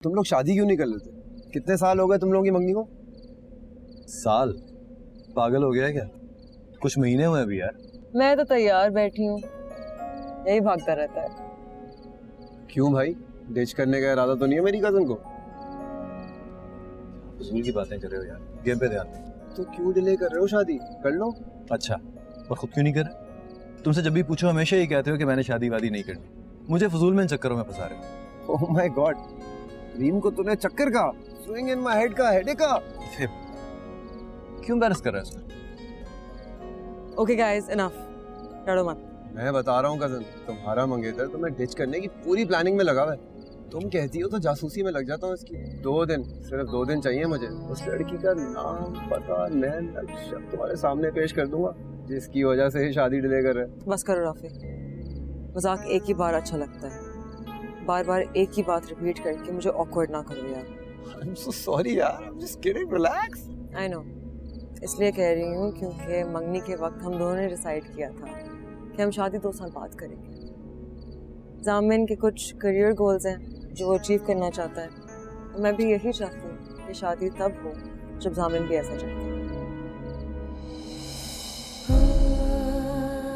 तुम लोग शादी क्यों नहीं कर लेते? कितने साल हो गए तुम लोगों की मंगनी को? साल? पागल हो गया है क्या? कुछ महीने हुए अभी यार। मैं तो तैयार बैठी हूँ, यही भागता रहता है। क्यों भाई, डिच करने का इरादा तो नहीं है मेरी कजन को? फजूल की बातें कर रहे हो यार, गेम पे ध्यान दो। तो क्यों डिले कर रहे हो? शादी कर लो। अच्छा, और खुद क्यों नहीं कर रहे? तुमसे जब भी पूछो हमेशा ही कहते हो कि मैंने शादी वादी नहीं करनी। मुझे फजूल में इन चक्करों में फंसा रहे हो। ओह माय गॉड, रीम को तूने चक्कर का, स्विंग इन माय हेड का, हेडेक का। फिर क्यों एम्बैरस कर रहा है उसको? ओके गाइस, इनफ, लड़ो मत। मैं बता रहा हूँ कजन, तुम्हारा मंगेतर तुम्हें डिच करने की पूरी प्लानिंग में लगा हुआ है। तुम कहती हो तो जासूसी में लग जाता हूँ इसकी। 2 दिन, सिर्फ 2 दिन चाहिए मुझे। उस लड़की का नाम, पता, नैन नक्शा तुम्हारे सामने पेश कर दूंगा, जिसकी वजह से ही शादी डिले कर रहे हैं। बस करो राफी, मजाक एक ही बार अच्छा लगता है, बार बार एक ही बात रिपीट करके मुझे ऑकवर्ड ना करो यार। I'm so sorry यार, I'm just kidding, relax. I know, इसलिए कह रही हूँ क्योंकि मंगनी के वक्त हम दोनों ने डिसाइड किया था कि हम शादी 2 साल बाद करेंगे। जामिन के कुछ करियर गोल्स हैं जो वो अचीव करना चाहता है, तो मैं भी यही चाहती हूँ कि शादी तब हो जब जामिन भी ऐसा चाहता है।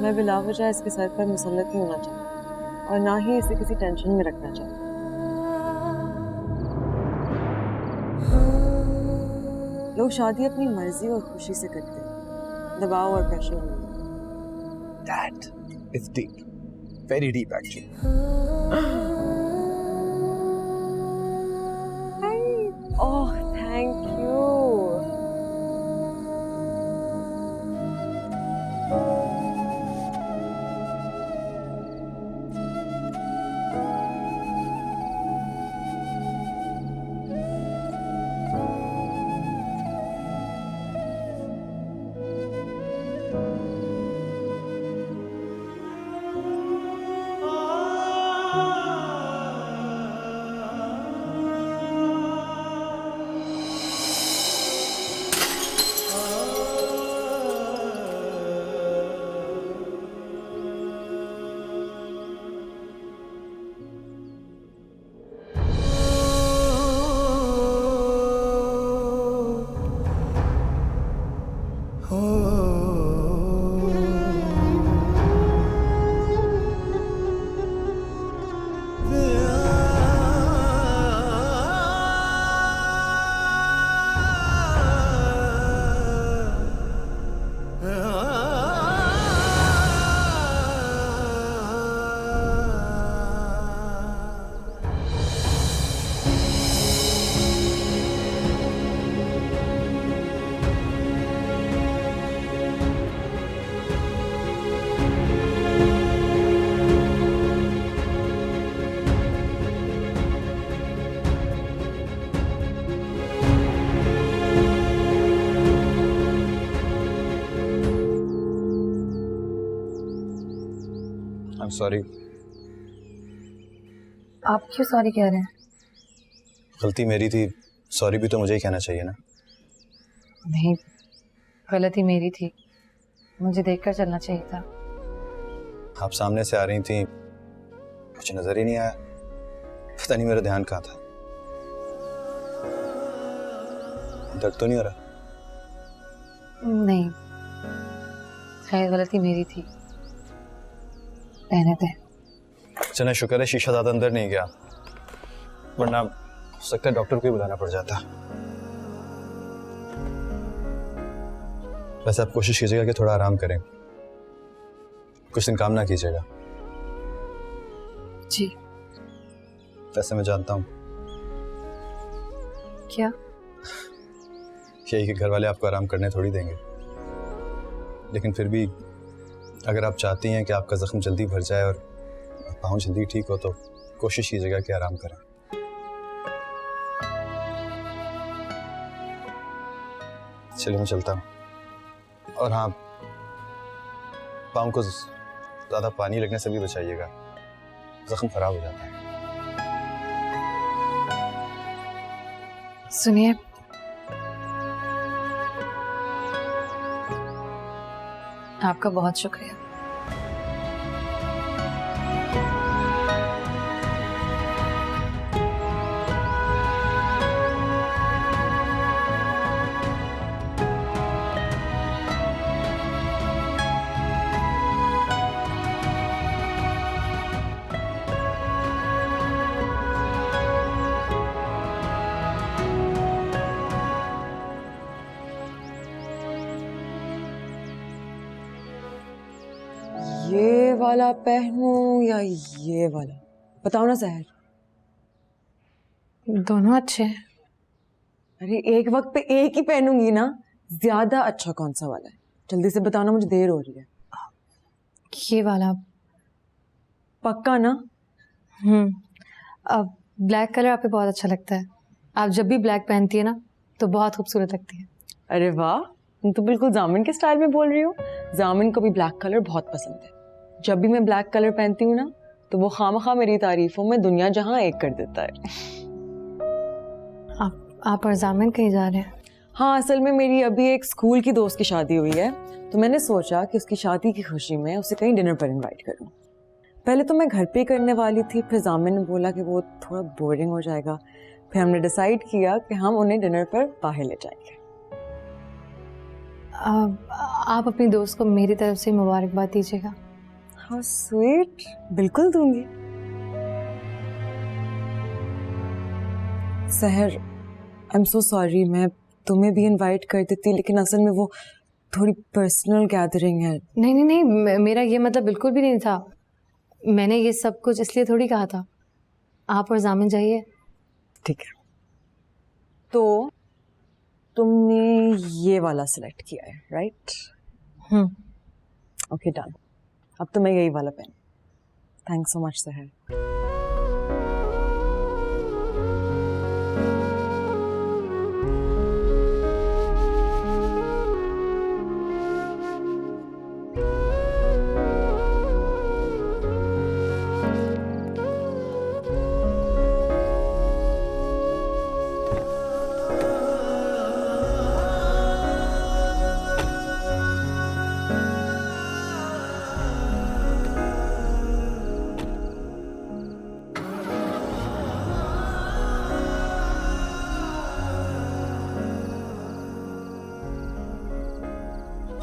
मैं बिलावजह इसके सर पर मुसल्लत नहीं होना चाहती और ना ही इसे किसी टेंशन में रखना चाहती। लोग शादी अपनी मर्जी और खुशी से करते हैं, दबाव और प्रेशर नहीं। That is deep, very deep actually. Oh, thank you. I'm sorry. आप क्यों सॉरी कह रहे हैं? गलती मेरी थी, सॉरी भी तो मुझे ही कहना चाहिए ना। नहीं, गलती मेरी थी, मुझे देखकर चलना चाहिए था। आप सामने से आ रही थी, मुझे नजर ही नहीं आया, पता नहीं मेरा ध्यान कहाँ था। दर्द तो नहीं हो रहा? नहीं, खैर गलती मेरी थी, रहने दे। चलो शुक्र है शीशा ज्यादा अंदर नहीं गया, वरना हो सकता है डॉक्टर को ही बुलाना पड़ जाता। वैसे आप कोशिश कीजिएगा कि थोड़ा आराम करें, कुछ दिन काम ना कीजिएगा। जी। वैसे मैं जानता हूँ क्या? यही कि घर वाले आपको आराम करने थोड़ी देंगे, लेकिन फिर भी अगर आप चाहती हैं कि आपका जख्म जल्दी भर जाए और पाँव जल्दी ठीक हो तो कोशिश कीजिएगा कि आराम करें। चलिए मैं चलता हूँ। और हाँ, पाँव को ज़्यादा पानी लगने से भी बचाइएगा, जख्म खराब हो जाता है। सुनिए, आपका बहुत शुक्रिया। वाला पहनूं या ये वाला? बताओ ना सहर। दोनों अच्छे हैं। अरे एक वक्त पे एक ही पहनूंगी ना, ज्यादा अच्छा कौन सा वाला है? जल्दी से बताओ ना, मुझे देर हो रही है। ये वाला। पक्का ना? अब ब्लैक कलर आप पे बहुत अच्छा लगता है। आप जब भी ब्लैक पहनती है ना तो बहुत खूबसूरत लगती है। अरे वाह, तुम तो बिल्कुल जामिन के स्टाइल में बोल रही हो। जामिन को भी ब्लैक कलर बहुत पसंद है। जब भी मैं ब्लैक कलर पहनती हूँ ना तो वो खामखा मेरी तारीफों में दुनिया जहां एक कर देता है। आप और जामिन कहीं जा रहे हैं? हाँ, असल में मेरी अभी एक स्कूल की दोस्त की शादी हुई है, तो मैंने सोचा कि उसकी शादी की खुशी में उसे कहीं डिनर पर इनवाइट करूं। पहले तो मैं घर पे करने वाली थी, फिर जामिन ने बोला कि वो थोड़ा बोरिंग हो जाएगा। फिर हमने डिसाइड किया कि हम उन्हें डिनर पर बाहर ले जाएंगे। आप अपनी दोस्त को मेरी तरफ से मुबारकबाद दीजिएगा। हाँ स्वीट, बिल्कुल दूंगी। सहर, आई एम सो सॉरी, मैं तुम्हें भी इनवाइट कर देती, लेकिन असल में वो थोड़ी पर्सनल गैदरिंग है। नहीं नहीं नहीं, मेरा ये मतलब बिल्कुल भी नहीं था। मैंने ये सब कुछ इसलिए थोड़ी कहा था। आप और जामिन जाइए। ठीक है, तो तुमने ये वाला सिलेक्ट किया है, राइट? Okay done. अब तो मैं यही वाला पहन। थैंक्स सो मच सहर।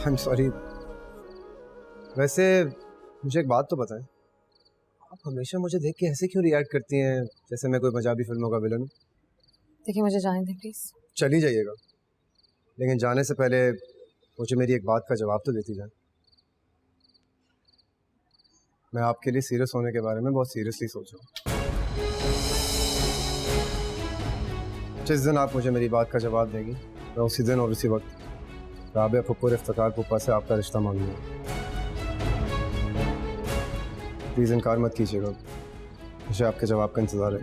I am sorry. वैसे मुझे एक बात तो बताएं, आप हमेशा मुझे देख के ऐसे क्यों रिएक्ट करती हैं जैसे मैं कोई पंजाबी फिल्मों का विलन हूँ? देखिए, मुझे जाने दें प्लीज। चली जाइएगा, लेकिन जाने से पहले मुझे मेरी एक बात का जवाब तो देती जाए। मैं आपके लिए सीरियस होने के बारे में बहुत सीरियसली सोच रहा हूँ। जिस दिन आप मुझे मेरी बात का जवाब देंगी, मैं उसी दिन और उसी वक्त राबिया फुप्पो और इफ्तिकार पुप्पा से आपका रिश्ता मांगूंगा। प्लीज़ इनकार मत कीजिएगा, मुझे आपके जवाब का इंतज़ार है।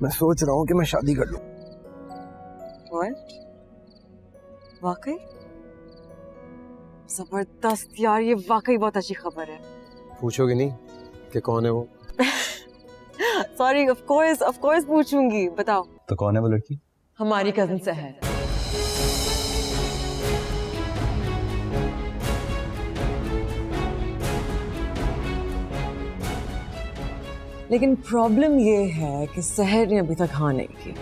मैं सोच रहा हूँ कि मैं शादी कर लूँ। What? वाकई? जबरदस्त यार, ये वाकई बहुत अच्छी खबर है। पूछोगे नहीं कि कौन है वो? सॉरी, ऑफ कोर्स पूछूंगी। बताओ। तो कौन है वो लड़की? हमारी कजिन सहर। लेकिन प्रॉब्लम ये है कि सहर ने अभी तक हाँ नहीं की।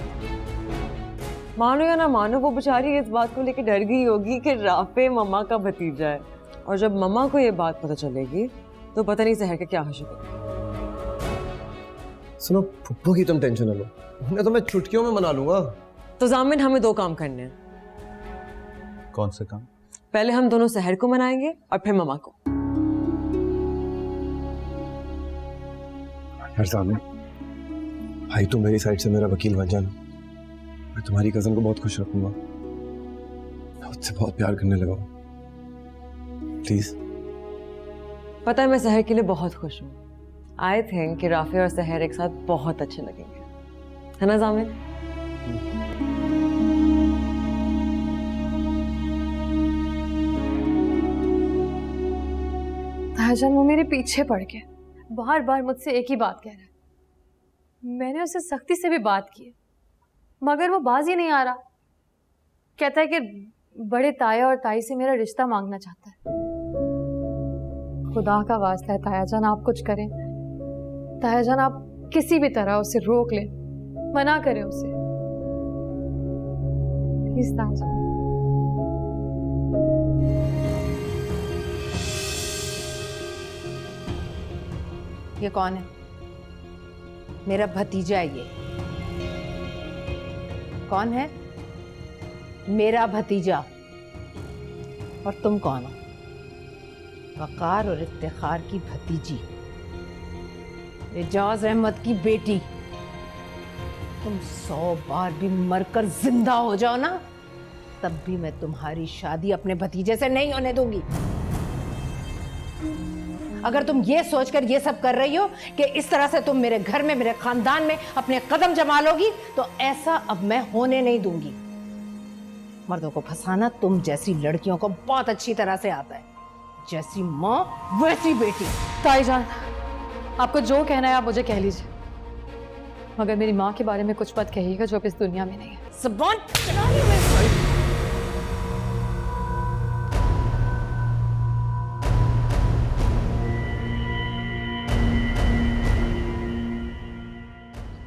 मानो या ना मानो, वो बेचारी इस बात को लेकर डर गई होगी कि राफे मम्मा का भतीजा है, और जब मम्मा को ये बात पता चलेगी तो पता नहीं सहर का क्या हश्र करेगी। सुनो, फुप्पो की तुम टेंशन न लो, उन्हें तो मैं चुटकियों में मना लूंगा। तो जामिन, हमें दो काम करने हैं। कौन सा काम? पहले हम दोनों सहर को मनाएंगे और फिर मम्मा को। यार सामने भाई, तुम मेरी साइड से मेरा वकील बन जाना। मैं तुम्हारी कजन को बहुत खुश रखूंगा। मैं उससे बहुत प्यार करने लगा हूं। प्लीज। पता है, मैं सहर के लिए बहुत खुश हूँ। आई थिंक कि राफे और सहर एक साथ बहुत अच्छे लगेंगे, है ना जामिन? ताहजान, वो मेरे पीछे पड़ के बार बार मुझसे एक ही बात कह रहा है। मैंने उससे सख्ती से भी बात की, मगर वो बाज ही नहीं आ रहा। कहता है कि बड़े ताया और ताई से मेरा रिश्ता मांगना चाहता है। खुदा का वास्ता है तायाजान, आप कुछ करें। तायाजान, आप किसी भी तरह उसे रोक लें, मना करें उसे, प्लीज तायाजान। ये कौन है? मेरा भतीजा है ये। कौन है? मेरा भतीजा। और तुम कौन हो? वकार और इफ्तिखार की भतीजी, एजाज अहमद की बेटी। तुम 100 बार भी मरकर जिंदा हो जाओ ना, तब भी मैं तुम्हारी शादी अपने भतीजे से नहीं होने दूंगी। अगर तुम ये सोचकर ये सब कर रही हो कि इस तरह से तुम मेरे घर में, मेरे खानदान में अपने कदम जमा लोगी, तो ऐसा अब मैं होने नहीं दूंगी। मर्दों को फंसाना तुम जैसी लड़कियों को बहुत अच्छी तरह से आता है। जैसी माँ वैसी बेटी। ताईजान, आपको जो कहना है आप मुझे कह लीजिए, मगर मेरी माँ के बारे में कुछ मत कहिएगा जो अब इस दुनिया में नहीं है। ज़ुबान चला रही हो?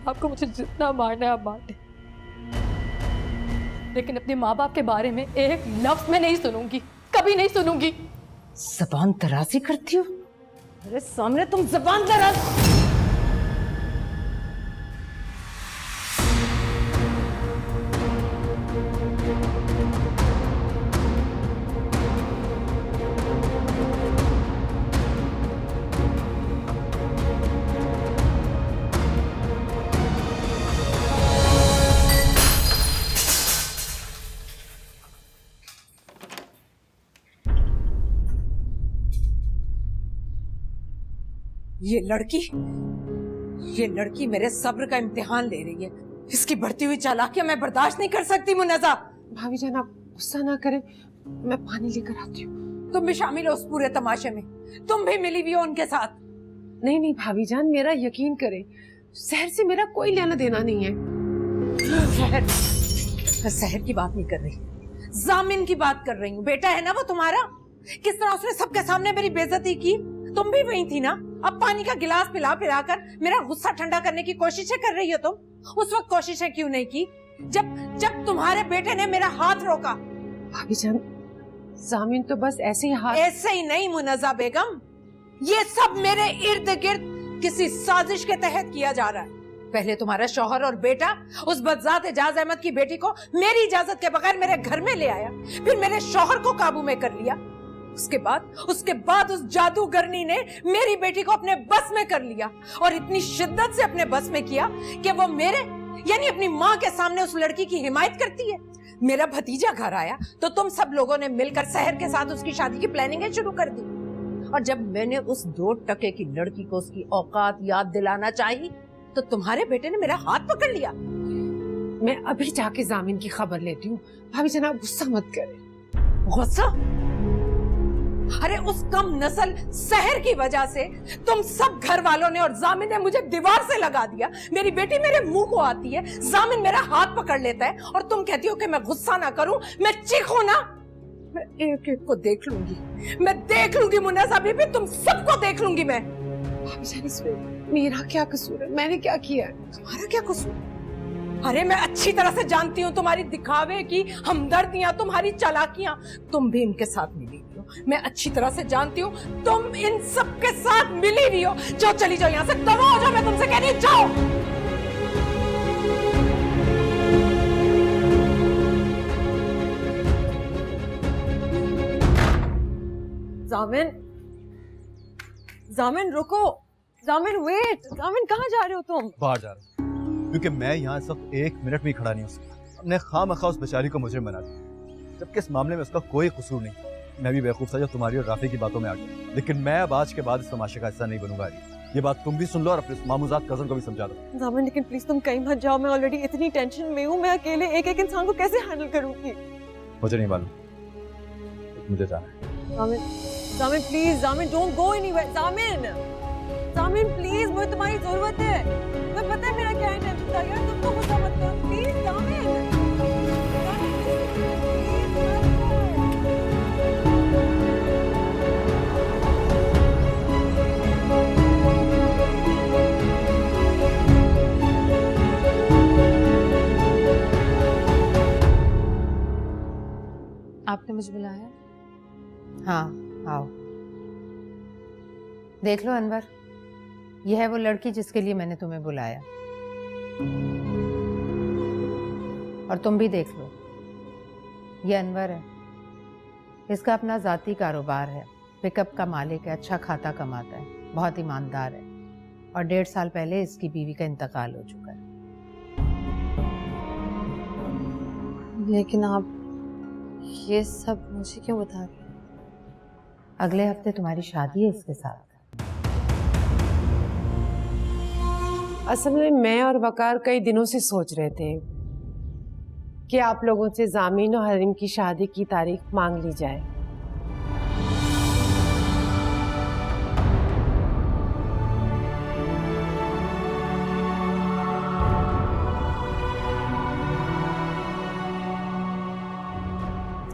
आपको मुझे जितना मारना है आप मार दें, लेकिन अपने माँ बाप के बारे में एक लफ्ज में नहीं सुनूंगी, कभी नहीं सुनूंगी। ज़बान दराजी करती हो मेरे सामने? तुम ज़बान दराज। ये लड़की मेरे सब्र का इम्तिहान ले रही है। इसकी बढ़ती हुई चालाकियां मैं बर्दाश्त नहीं कर सकती। मुन्नज़ा, भाभी जान आप गुस्सा ना करें, मैं पानी लेकर आती हूँ। तुम भी शामिल हो उस पूरे तमाशे में? तुम भी मिली हुई हो उनके साथ? नहीं नहीं भाभी जान, मेरा यकीन करें, शहर से मेरा कोई लेना देना नहीं है। मैं शहर की बात नहीं कर रही, जामिन की बात कर रही हूँ। बेटा है ना वो तुम्हारा, किस तरह उसने सबके सामने मेरी बेइज्जती की। तुम भी वही थी ना। अब पानी का गिलास पिला पिलाकर मेरा गुस्सा ठंडा करने की कोशिशें कर रही हो तुम। उस वक्त कोशिशें क्यों नहीं की जब तुम्हारे बेटे ने मेरा हाथ रोका? भाभी जान, जामिन तो बस ऐसे ही हाथ। ऐसे ही नहीं मुनज़्ज़ा बेगम, ये सब मेरे इर्द गिर्द किसी साजिश के तहत किया जा रहा है। पहले तुम्हारा शौहर और बेटा उस बदजात एजाज अहमद की बेटी को मेरी इजाजत के बगैर मेरे घर में ले आया, फिर मेरे शौहर को काबू में कर लिया। उसके बाद उस जादूगरनी ने मेरी बेटी को अपने बस में कर लिया, और इतनी शिद्दत से अपने बस में किया कि वो मेरे यानी अपनी माँ के सामने उस लड़की की हिमायत करती है। मेरा भतीजा घर आया तो तुम सब लोगों ने मिलकर शहर के साथ उसकी शादी की प्लानिंग शुरू कर दी, और जब मैंने उस 2 टके की लड़की को उसकी औकात याद दिलाना चाही तो तुम्हारे बेटे ने मेरा हाथ पकड़ लिया। मैं अभी जाके जामिन की खबर लेती हूँ। भाभी जान आप गुस्सा मत करें। गुस्सा? अरे उस कम नस्ल शहर की वजह से तुम सब घर वालों ने और जामिन ने मुझे दीवार से लगा दिया। मेरी बेटी मेरे मुंह को आती है, जामिन मेरा हाथ पकड़ लेता है, और तुम कहती हो कि मैं गुस्सा ना करूं, मैं चीखूं ना। मैं एक एक को देख लूंगी, मैं देख लूंगी मुन्नज़्ज़ा बीबी, तुम सबको देख लूंगी मैं। भाभी जान इसमें मेरा क्या कसूर है? मैंने क्या किया है? तुम्हारा क्या कसूर? अरे मैं अच्छी तरह से जानती हूँ तुम्हारी दिखावे की हमदर्दियां, तुम्हारी चालाकियां। तुम भी इनके साथ मिली हुई हो, मैं अच्छी तरह से जानती हूँ तुम इन सब के साथ मिली हुई हो। जाओ, चली जाओ यहाँ से, दबा हो जाओ, मैं तुमसे कह रही हूँ, जाओ। जामिन रुको, जामिन वेट, जामिन कहाँ जा रहे हो तुम? बाहर जा रहा हूँ क्योंकि मैं यहाँ इस वक्त 1 मिनट भी खड़ा नहीं हो सकता। हमने खामखा उस बेचारी को मुझे बना दिया, जबकि इस मामले में उसका कोई कसूर नहीं। मैं भी बेवकूफ़ था जो तुम्हारी और राफी की बातों में आ गया, लेकिन मैं अब आज के बाद इस तमाशे का हिस्सा नहीं बनूंगा। ये बात तुम भी सुन लो और अपने मामूजात कजन को भी समझा दो। जामिन लेकिन प्लीज तुम कहीं मत जाओ, मैं ऑलरेडी इतनी टेंशन में हूँ। मैं अकेले एक एक इंसान को कैसे हैंडल करूंगी? मुझे नहीं मालूम, मुझे जाना है। जामिन प्लीज, जामिन डोंट गो एनीवेयर। जामिन प्लीज, मुझे तुम्हारी जरूरत है। मैं पता है मेरा क्या इंटेंशन था यार, तुम तो गुस्सा मत करो प्लीज। जामिन आपने मुझे बुलाया? हाँ आओ। देख लो अनवर, यह है वो लड़की जिसके लिए मैंने तुम्हें बुलाया। और तुम भी देख लो, ये अनवर है। इसका अपना जाती कारोबार है, पिकअप का मालिक है, अच्छा खाता कमाता है, बहुत ईमानदार है। और 1.5 साल पहले इसकी बीवी का इंतकाल हो चुका है। लेकिन आप ये सब मुझे क्यों बता रहे हैं? अगले हफ्ते तुम्हारी शादी है इसके साथ। असल में मैं और वकार कई दिनों से सोच रहे थे कि आप लोगों से जामीन और हरीम की शादी की तारीख मांग ली जाए।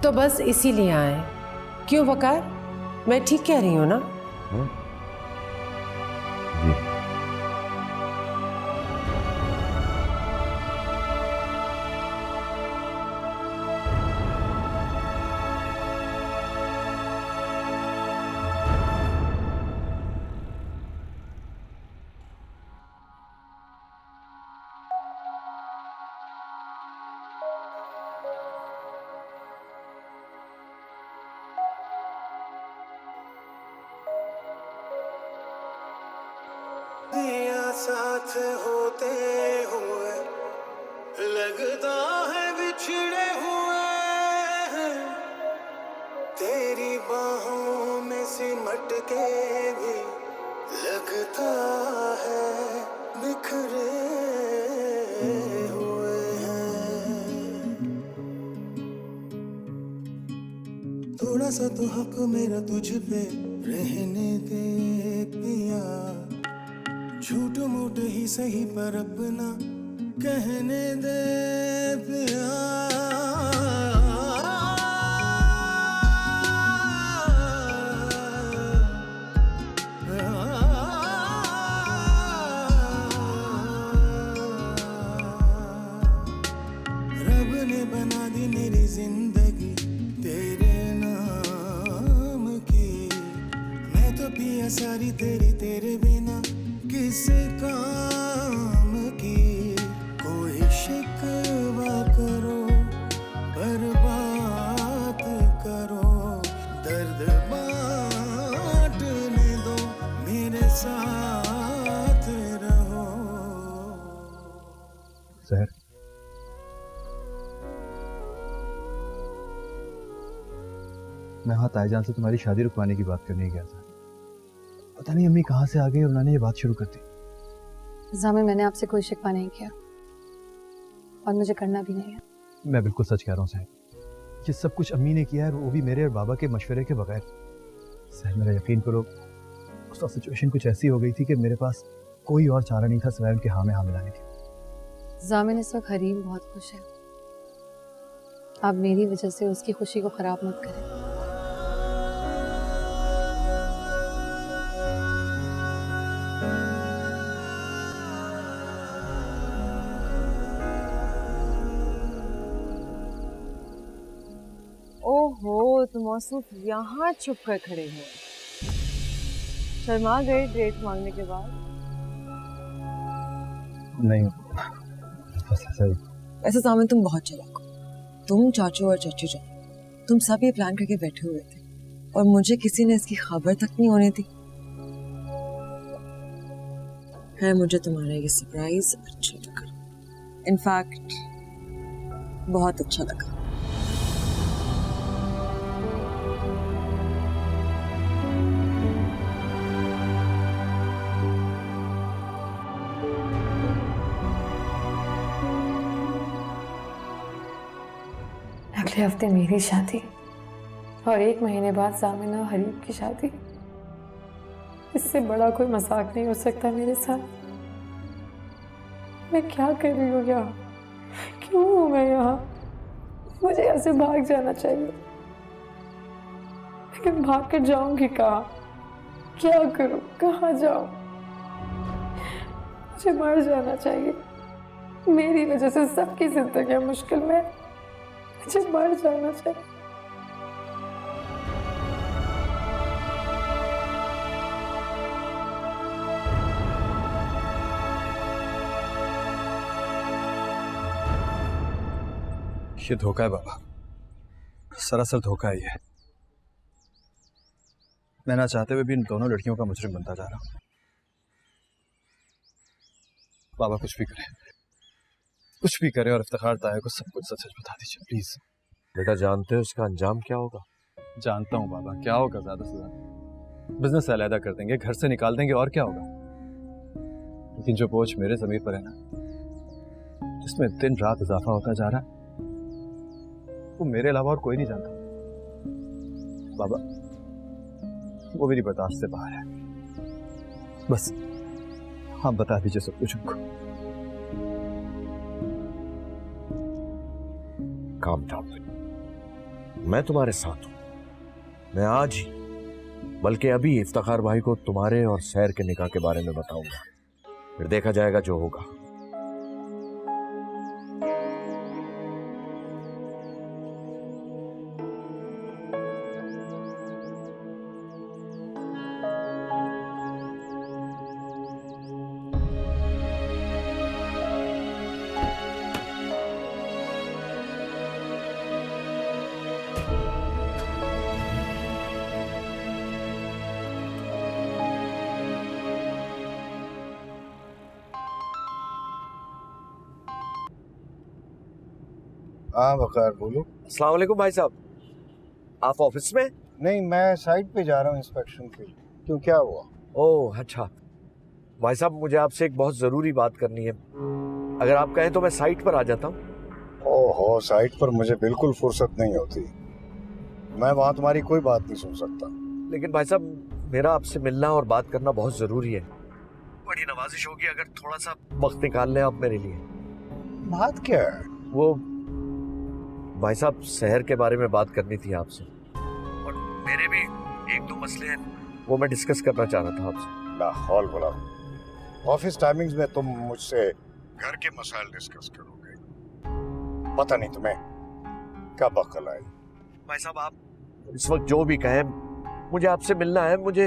तो बस इसीलिए आए। क्यों वकार, मैं ठीक कह रही हूँ ना? जी। दिया साथ होते हुए लगता है बिछड़े हुए हैं, तेरी बाहों में सिमट के भी लगता है बिखरे हुए हैं। थोड़ा सा तो हक मेरा तुझ पे रहने दे पिया, झूठ मूठ ही सही पर अपना कहने दे पिया। रब ने बना दी मेरी जिंदगी तेरे नाम की, मैं तो पिया सारी तेरी तेरे बिना किस काम की। कोई शिकवा करो पर बात करो, दर्द बांटने दो, मेरे साथ रहो। सहर, मैं वहाँ ताईजान से तुम्हारी शादी रुकवाने की बात करने गया था। पता नहीं अम्मी कहाँ से आ गई और उन्होंने ये बात शुरू कर दी। जामिन, मैंने आपसे कोई शिकवा नहीं किया और मुझे करना भी नहीं है। मैं बिल्कुल सच कह रहा हूँ साहब, ये सब कुछ अम्मी ने किया है, वो भी मेरे और बाबा के मशवरे के बगैर। साहब मेरा यकीन करो, उस वक्त सिचुएशन कुछ ऐसी हो गई थी कि मेरे पास कोई और चारा नहीं था सिवाय उनके हाँ में हाँ मिलाने के। जामिन, इस वक्त हरीम बहुत खुश है, आप मेरी वजह से उसकी खुशी को खराब मत करें। ओहो, तुम मौसूफ यहाँ छुप कर खड़े हो। शर्मा गए डेट मांगने के बाद? नहीं, बस ऐसा ही। वैसे सामने तुम बहुत चालाक हो। तुम, चाचू और चाचू जान, तुम सब ये प्लान करके बैठे हुए थे और मुझे किसी ने इसकी खबर तक नहीं होने दी। है, मुझे तुम्हारा ये सरप्राइज अच्छा लगा। इनफैक्ट बहुत अच्छा लगा। अगले हफ्ते मेरी शादी और 1 महीने बाद जामिन और हरीम की शादी। इससे बड़ा कोई मजाक नहीं हो सकता मेरे साथ। मैं क्या कर रही हूँ यहाँ? क्यों हूँ मैं यहाँ? मुझे यहाँ से भाग जाना चाहिए, लेकिन भाग कर जाऊंगी कहाँ? क्या करूँ? कहाँ जाऊँ? मुझे मर जाना चाहिए। मेरी वजह से सबकी जिंदगी मुश्किल में, मुझे मर जाना चाहिए। ये धोखा है बाबा, सरासर धोखा ही है। मैं ना चाहते हुए भी इन दोनों लड़कियों का मुजरिम बनता जा रहा हूं। बाबा कुछ भी करे और इफ्तिखार ताया को सब कुछ सच सच बता दीजिए प्लीज। बेटा जानते हो इसका अंजाम क्या होगा? जानता हूँ बाबा, क्या होगा ज्यादा से ज्यादा बिजनेस से अलहदा कर देंगे, घर से निकाल देंगे, और क्या होगा। लेकिन जो बोझ मेरे ज़मीर पर है ना, जिसमें दिन रात इजाफा होता जा रहा है, वो मेरे अलावा और कोई नहीं जानता बाबा। वो मेरी बर्दाश्त से बाहर है। बस आप बता दीजिए सब कुछ उनको। काम डाउन, मैं तुम्हारे साथ हूं। मैं आज ही बल्कि अभी इफ्तिखार भाई को तुम्हारे और सैर के निकाह के बारे में बताऊंगा, फिर देखा जाएगा जो होगा। हाँ वकार बोलो। अस्सलाम वालेकुम भाई साहब, आप ऑफिस में? नहीं, मैं साइट पे जा रहा हूँ इंस्पेक्शन के लिए। क्यों, क्या हुआ? ओह अच्छा भाई साहब, मुझे आपसे एक बहुत जरूरी बात करनी है। अगर आप कहें तो मैं साइट पर आ जाता हूँ। ओहो, साइट पर मुझे बिल्कुल फुर्सत नहीं होती। मैं वहाँ तुम्हारी कोई बात नहीं सुन सकता। लेकिन भाई साहब, मेरा आपसे मिलना और बात करना बहुत जरूरी है। बड़ी नवाजिश होगी अगर थोड़ा सा वक्त निकाल लें आप मेरे लिए। बात क्या है? वो भाई साहब, शहर के बारे में बात करनी थी आपसे, और मेरे भी एक दो मसले हैं, वो मैं डिस्कस करना चाह रहा था आपसे। लाहौल बोला, ऑफिस टाइमिंग्स में तुम मुझसे घर के मसाइल डिस्कस करोगे? पता नहीं तुम्हें कब अक्ल आई। भाई साहब, आप इस वक्त जो भी कहें, मुझे आपसे मिलना है, मुझे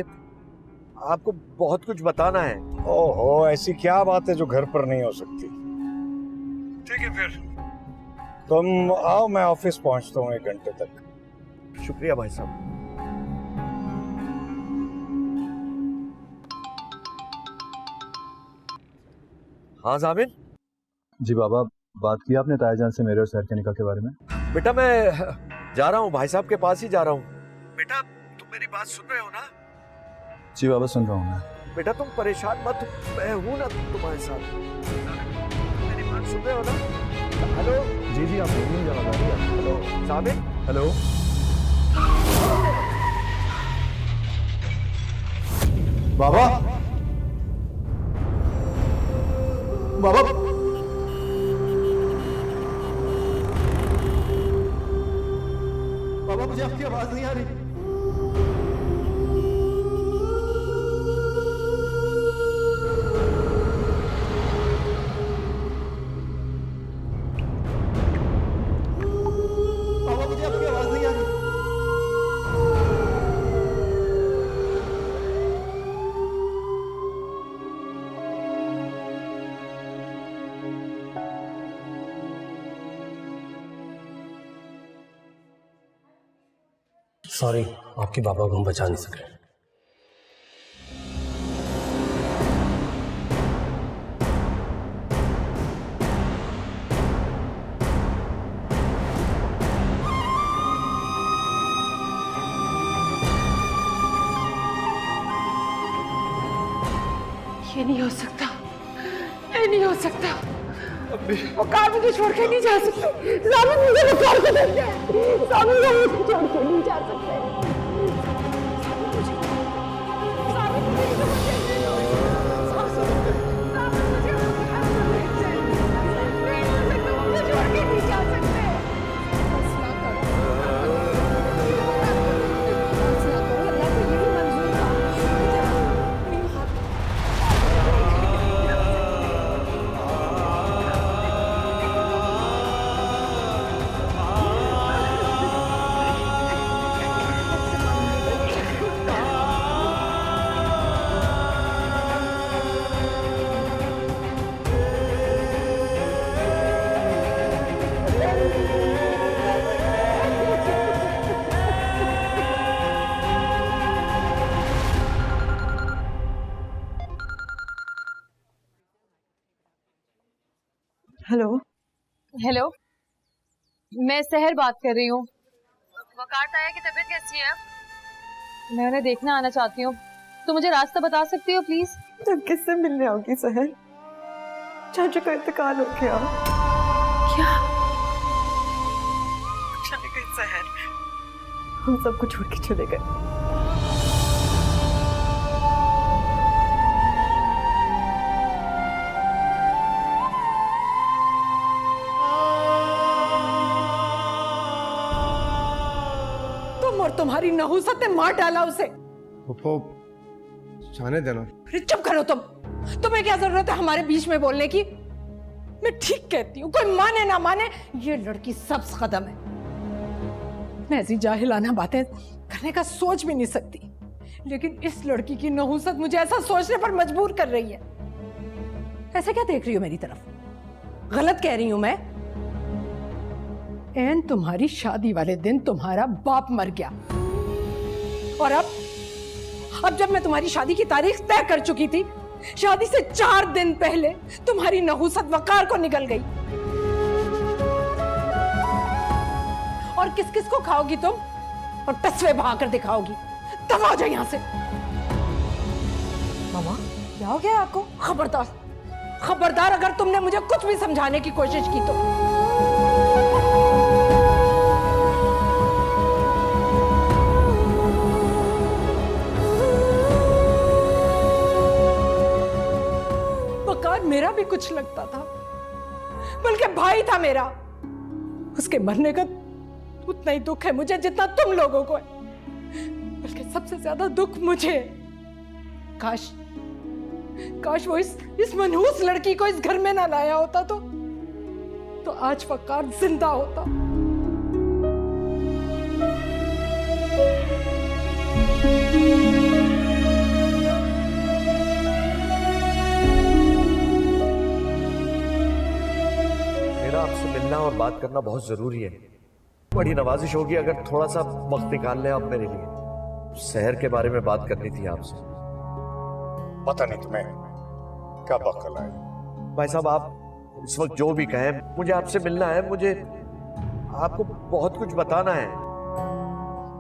आपको बहुत कुछ बताना है। ओहो, ऐसी क्या बात है जो घर पर नहीं हो सकती? ठीक है, फिर तुम आओ, मैं ऑफिस पहुंचता हूँ 1 घंटे तक। शुक्रिया भाई साहब। हाँ जामिन। जी बाबा, बात की आपने तायाजान से मेरे और सैर के निकाह के बारे में? बेटा मैं जा रहा हूँ, भाई साहब के पास ही जा रहा हूँ। बेटा तुम मेरी बात सुन रहे हो ना? जी बाबा, सुन रहा हूँ मैं। बेटा तुम परेशान मत, मैं हूँ ना तुम्हारे साथ। मेरी बात सुन रहे हो ना? हेलो। जी जी, आप बोलिए, जवाब आ रही है। हेलो जामिन। हेलो बाबा। बाबा बाबा, मुझे आपकी आवाज नहीं आ रही। बाबा, मुझे आपकी आवाज नहीं आ रही। सॉरी, आपके बाबा को हम बचा नहीं सके। ये नहीं हो सकता, ये नहीं हो सकता। वकार मुझे छोड़ के नहीं जा सकते। जामिन, मुझे वकार को दे दे। जामिन, मुझे छोड़ के नहीं जा सकते। हेलो हेलो, मैं सहर बात कर रही हूँ। वकार ताया की तबीयत कैसी है? मैं उन्हें देखना आना चाहती हूँ, तो मुझे रास्ता बता सकती हो प्लीज? तुम किससे मिलने आओगी सहर? चाचा का इंतकाल हो गया। क्या? चले गए सहर, हम सबको छोड़ के चले गए। तुम और तुम्हारी नहुसत ने मार डाला उसे। पप्पो जाने देना। अरे चुप करो तुम। तुम्हें क्या जरूरत है हमारे बीच में बोलने की? मैं ठीक कहती हूँ, कोई माने ना माने ये लड़की सब्ज कदम है। मैं ऐसी जाहिलाना बातें करने का सोच भी नहीं सकती, लेकिन इस लड़की की नहुसत मुझे ऐसा सोचने पर मजबूर कर रही है। ऐसे क्या देख रही हो मेरी तरफ? गलत कह रही हूं मैं? एन तुम्हारी शादी वाले दिन तुम्हारा बाप मर गया, और अब जब मैं तुम्हारी शादी की तारीख तय कर चुकी थी, शादी से 4 दिन पहले तुम्हारी नहुसत वकार को निकल गई। और किस किस को खाओगी तुम? और तस्वीर बहाकर दिखाओगी। तब आ जाओ यहां से। मामा क्या हो गया आपको? खबरदार, खबरदार अगर तुमने मुझे कुछ भी समझाने की कोशिश की तो। वकार मेरा भी कुछ लगता था, बल्कि भाई था मेरा। उसके मरने का उतना ही दुख है मुझे जितना तुम लोगों को है, बल्कि सबसे ज्यादा दुख मुझे है। काश वो इस मनहूस लड़की को इस घर में ना लाया होता तो आज वकार जिंदा होता। मेरा आपसे मिलना और बात करना बहुत जरूरी है। बड़ी नवाजिश होगी अगर थोड़ा सा वक्त निकाल लें आप मेरे लिए। शहर के बारे में बात करनी थी आपसे। पता नहीं तुम्हें क्या बकल है। भाई साहब आप इस वक्त जो भी कहें, मुझे आपसे मिलना है। मुझे आपको बहुत कुछ बताना है।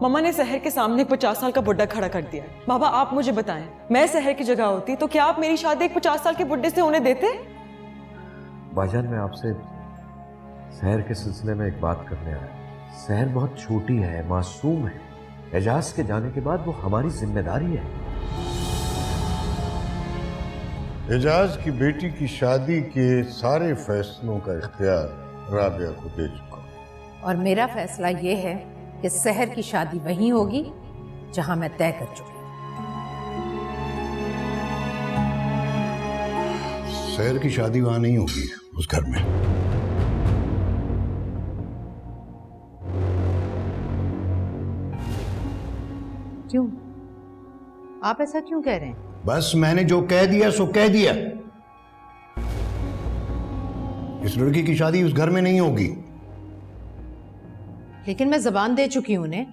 मम्मा ने शहर के सामने 50 साल का बुड्ढा खड़ा कर दिया। बाबा आप मुझे बताएं, मैं शहर की जगह होती तो क्या आप मेरी शादी एक 50 साल के बुड्ढे से होने देते? भाईजान मैं आपसे शहर के सिलसिले में एक बात करने आया। शहर बहुत छोटी है, मासूम है। एजाज के जाने के बाद वो हमारी जिम्मेदारी है। एजाज की बेटी की शादी के सारे फैसलों का इख्तियार राबिया को दे चुका। और मेरा फैसला ये है कि शहर की शादी वहीं होगी जहां मैं तय कर चुकी हूं। शहर की शादी वहां नहीं होगी, उस घर में। क्यों? आप ऐसा क्यों कह रहे हैं? बस मैंने जो कह दिया सो कह दिया। इस लड़की की शादी उस घर में नहीं होगी। लेकिन मैं जबान दे चुकी हूं उन्हें,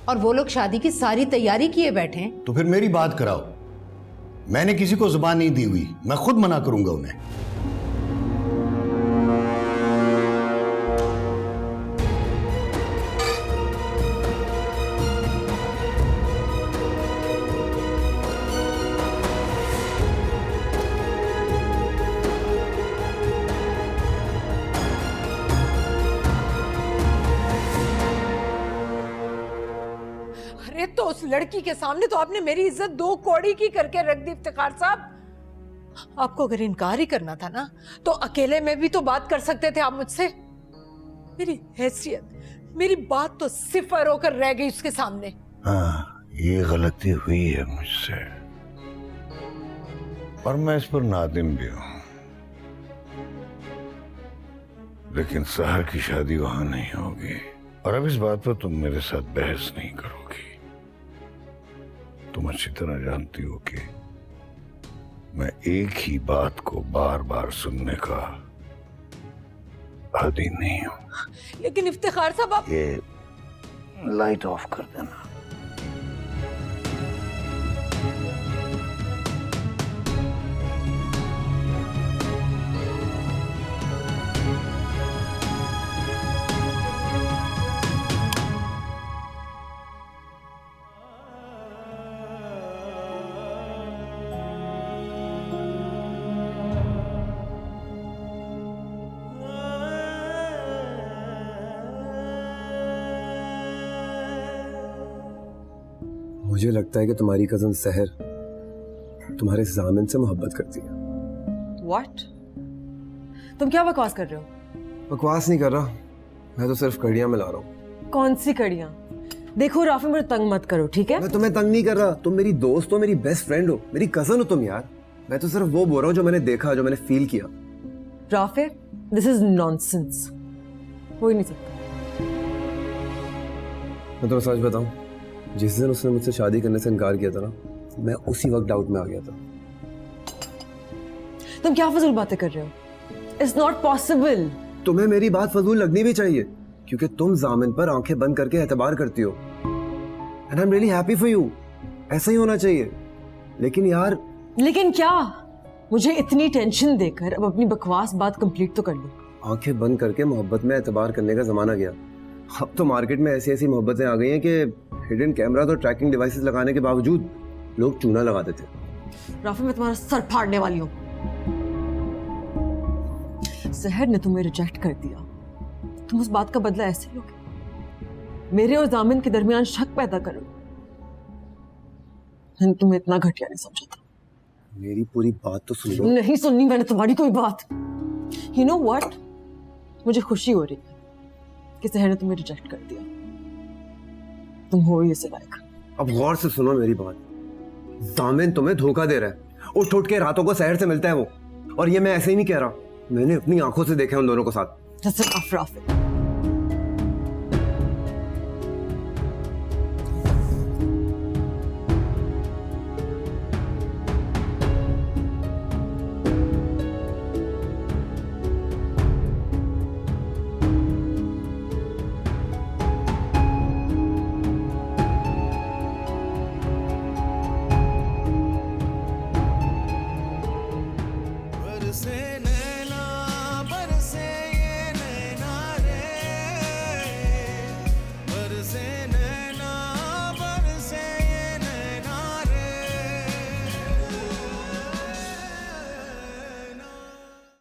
और वो लोग शादी की सारी तैयारी किए बैठे हैं। तो फिर मेरी बात कराओ। मैंने किसी को जुबान नहीं दी हुई, मैं खुद मना करूंगा उन्हें। अरे तो उस लड़की के सामने तो आपने मेरी इज्जत 2 कौड़ी की करके रख दी इफ्तिखार साहब। आपको अगर इनकार ही करना था ना तो अकेले में भी तो बात कर सकते थे आप मुझसे। मेरी हैसियत, मेरी बात तो सिफर होकर रह गई उसके सामने। हाँ, ये गलती हुई है मुझसे, और मैं इस पर नादिम भी हूं। लेकिन सहर की शादी वहां नहीं होगी, और अब इस बात पर तुम मेरे साथ बहस नहीं करोगी। तुम अच्छी तरह जानती हो कि मैं एक ही बात को बार बार सुनने का आदी नहीं हूं। लेकिन इफ्तिखार साहब आप ये लाइट ऑफ कर देना। मुझे लगता है कि तुम्हारी कजन सहर तुम्हारे जामिन से मोहब्बत करती है। व्हाट? तुम क्या बकवास कर रहे हो? बकवास नहीं कर रहा, मैं तो सिर्फ कड़ियां मिला रहा हूँ। कौन सी कड़ियां? देखो राफी, मुझे तंग मत करो, ठीक है? मैं तुम्हें तंग नहीं कर रहा, तुम मेरी दोस्त हो, मेरी बेस्ट फ्रेंड हो, मेरी कजन हो तुम यार। मैं तो सिर्फ वो बोल रहा हूँ जो मैंने देखा, जो मैंने फील किया। Rafi, this is nonsense. हो ही नहीं सकता। मैं तुम्हें सच बताऊं, जिस दिन उसने मुझसे शादी करने से इनकार किया था ना, मैं उसी वक्त डाउट में आ गया था। तुम क्या फजूल बातें कर रहे हो? It's not possible. तुम्हें मेरी बात फजूल लगनी भी चाहिए, क्योंकि तुम जामिन पर आंखें बंद करके एतबार करती हो। And I am really happy for you. ऐसा ही होना चाहिए। लेकिन यार, लेकिन क्या? मुझे इतनी टेंशन देकर अब अपनी बकवास बात कंप्लीट तो कर लो। आंखें बंद करके मोहब्बत में एतबार करने का जमाना गया। अब तो मार्केट में ऐसी ऐसी मोहब्बतें आ गई हैं कि हिडन कैमरा और ट्रैकिंग डिवाइसेस लगाने के बावजूद लोग चूना लगा देते। राफी, मैं तुम्हारा सर फाड़ने वाली हूँ। सहर ने तुम्हें रिजेक्ट कर दिया, तुम उस बात का बदला ऐसे लोगे? मेरे और जामिन के दरमियान शक पैदा करोगे? मैंने तुम्हें इतना घटिया नहीं समझा था। मेरी पूरी बात तो सुन लो। नहीं सुननी मैंने तुम्हारी कोई बात। यू नो व्हाट, मुझे खुशी हो रही है कि सहर ने तुम्हें रिजेक्ट कर दिया। तुम हो ही इसे लायक। अब गौर से सुनो मेरी बात। जामिन तुम्हें धोखा दे रहा है। उठ उठ के रातों को सहर से मिलता है वो। और ये मैं ऐसे ही नहीं कह रहा, मैंने अपनी आंखों से देखा उन दोनों को साथ। That's enough, Rafi.